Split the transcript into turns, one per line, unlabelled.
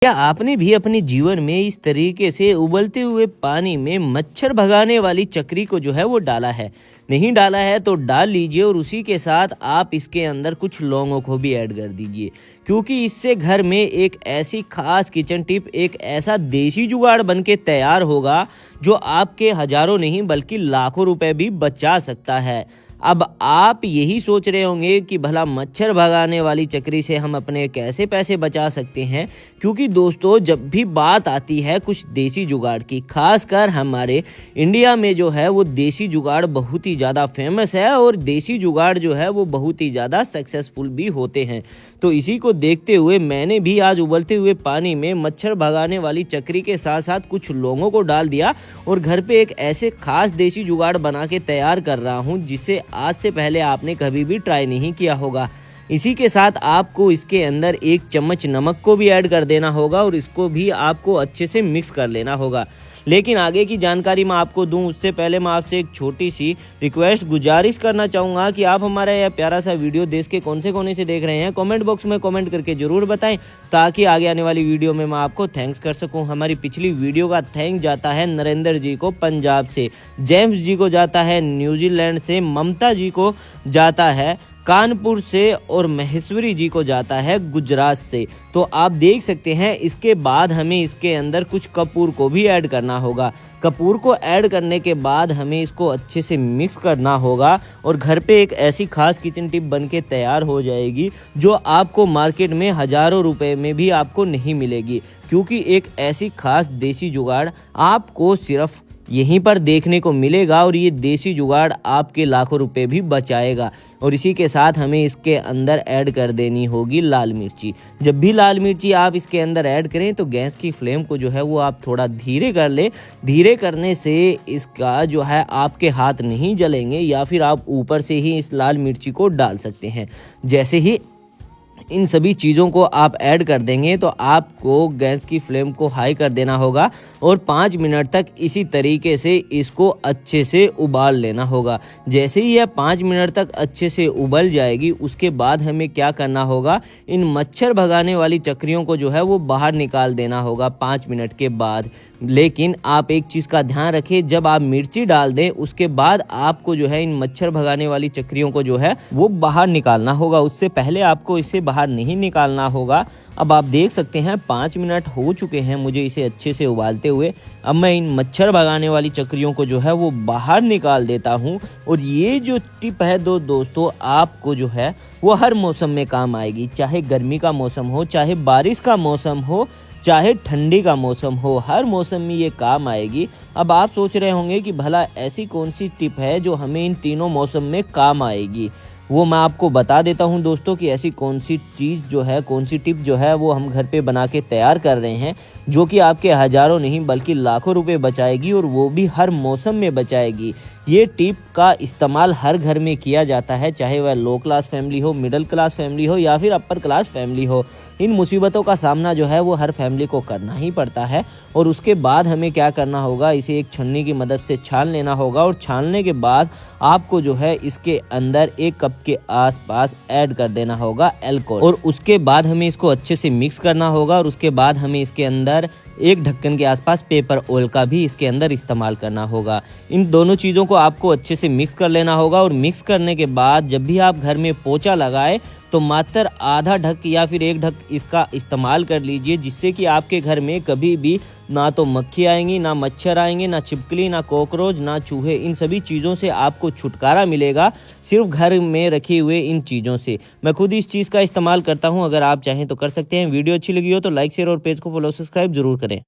क्या आपने भी अपने जीवन में इस तरीके से उबलते हुए पानी में मच्छर भगाने वाली चक्री को जो है वो डाला है? नहीं डाला है तो डाल लीजिए और उसी के साथ आप इसके अंदर कुछ लौंगों को भी ऐड कर दीजिए, क्योंकि इससे घर में एक ऐसी खास किचन टिप, एक ऐसा देसी जुगाड़ बन के तैयार होगा जो आपके हजारों नहीं बल्कि लाखों रुपए भी बचा सकता है। अब आप यही सोच रहे होंगे कि भला मच्छर भगाने वाली चक्री से हम अपने कैसे पैसे बचा सकते हैं, क्योंकि दोस्तों जब भी बात आती है कुछ देसी जुगाड़ की, खासकर हमारे इंडिया में जो है वो देसी जुगाड़ बहुत ही ज़्यादा फेमस है और देसी जुगाड़ जो है वो बहुत ही ज़्यादा सक्सेसफुल भी होते हैं। तो इसी को देखते हुए मैंने भी आज उबलते हुए पानी में मच्छर भगाने वाली चक्री के साथ साथ कुछ लौंगों को डाल दिया और घर पे एक ऐसे खास देसी जुगाड़ बना के तैयार कर रहा हूँ जिसे आज से पहले आपने कभी भी ट्राई नहीं किया होगा। इसी के साथ आपको इसके अंदर 1 चम्मच नमक को भी ऐड कर देना होगा और इसको भी आपको अच्छे से मिक्स कर लेना होगा। लेकिन आगे की जानकारी मैं आपको दूं उससे पहले मैं आपसे एक छोटी सी रिक्वेस्ट गुजारिश करना चाहूँगा कि आप हमारा यह प्यारा सा वीडियो देश के कौन से कोने से देख रहे हैं, कमेंट बॉक्स में कमेंट करके ज़रूर बताएं, ताकि आगे आने वाली वीडियो में मैं आपको थैंक्स कर सकूं। हमारी पिछली वीडियो का थैंक जाता है नरेंद्र जी को पंजाब से, जेम्स जी को जाता है न्यूजीलैंड से, ममता जी को जाता है कानपुर से और महेश्वरी जी को जाता है गुजरात से। तो आप देख सकते हैं इसके बाद हमें इसके अंदर कुछ कपूर को भी ऐड करना होगा। कपूर को ऐड करने के बाद हमें इसको अच्छे से मिक्स करना होगा और घर पे एक ऐसी खास किचन टिप बन के तैयार हो जाएगी जो आपको मार्केट में हजारों रुपए में भी आपको नहीं मिलेगी, क्योंकि एक ऐसी खास देसी जुगाड़ आपको सिर्फ यहीं पर देखने को मिलेगा और ये देसी जुगाड़ आपके लाखों रुपए भी बचाएगा। और इसी के साथ हमें इसके अंदर ऐड कर देनी होगी लाल मिर्ची। जब भी लाल मिर्ची आप इसके अंदर ऐड करें तो गैस की फ्लेम को जो है वो आप थोड़ा धीरे कर ले। धीरे करने से इसका जो है आपके हाथ नहीं जलेंगे, या फिर आप ऊपर से ही इस लाल मिर्ची को डाल सकते हैं। जैसे ही इन सभी चीज़ों को आप ऐड कर देंगे तो आपको गैस की फ्लेम को हाई कर देना होगा और 5 मिनट तक इसी तरीके से इसको अच्छे से उबाल लेना होगा। जैसे ही यह 5 मिनट तक अच्छे से उबल जाएगी उसके बाद हमें क्या करना होगा, इन मच्छर भगाने वाली चक्रियों को जो है वो बाहर निकाल देना होगा 5 मिनट के बाद। लेकिन आप एक चीज़ का ध्यान रखें, जब आप मिर्ची डाल दें उसके बाद आपको जो है इन मच्छर भगाने वाली चक्रियों को जो है वो बाहर निकालना होगा, उससे पहले आपको इसे बाहर नहीं निकालना होगा। अब आप देख सकते हैं 5 मिनट हो चुके हैं मुझे इसे अच्छे से उबालते हुए। अब मैं इन मच्छर भगाने वाली चक्रियों को जो है वो बाहर निकाल देता हूं। और ये जो टिप है दोस्तों आपको जो है वो हर मौसम में काम आएगी, चाहे गर्मी का मौसम हो, चाहे बारिश का मौसम हो, चाहे ठंडी का मौसम हो, हर मौसम में ये काम आएगी। अब आप सोच रहे होंगे कि भला ऐसी कौन सी टिप है जो हमें इन तीनों मौसम में काम आएगी। वो मैं आपको बता देता हूं दोस्तों कि ऐसी कौन सी चीज़ जो है, कौन सी टिप जो है वो हम घर पे बना के तैयार कर रहे हैं जो कि आपके हजारों नहीं बल्कि लाखों रुपए बचाएगी, और वो भी हर मौसम में बचाएगी। ये टिप का इस्तेमाल हर घर में किया जाता है, चाहे वह लो क्लास फैमिली हो, मिडिल क्लास फैमिली हो या फिर अपर क्लास फैमिली हो। इन मुसीबतों का सामना जो है वो हर फैमिली को करना ही पड़ता है। और उसके बाद हमें क्या करना होगा, इसे एक छन्नी की मदद से छान लेना होगा और छानने के बाद आपको जो है इसके अंदर 1 कप के आसपास ऐड कर देना होगा अल्कोहल, और उसके बाद हमें इसको अच्छे से मिक्स करना होगा। और उसके बाद हमें इसके अंदर 1 ढक्कन के आसपास पेपर ऑयल का भी इसके अंदर इस्तेमाल करना होगा। इन दोनों चीज़ों को आपको अच्छे से मिक्स कर लेना होगा। और मिक्स करने के बाद जब भी आप घर में पोंछा लगाए तो मात्र आधा ढक या फिर 1 ढक इसका इस्तेमाल कर लीजिए, जिससे कि आपके घर में कभी भी ना तो मक्खी आएंगी, ना मच्छर आएंगे, ना छिपकली, ना कॉकरोच, ना चूहे, इन सभी चीज़ों से आपको छुटकारा मिलेगा सिर्फ घर में रखे हुए इन चीज़ों से। मैं खुद इस चीज़ का इस्तेमाल करता हूं, अगर आप चाहें तो कर सकते हैं। वीडियो अच्छी लगी हो तो लाइक, शेयर और पेज को फॉलो, सब्सक्राइब जरूर करें।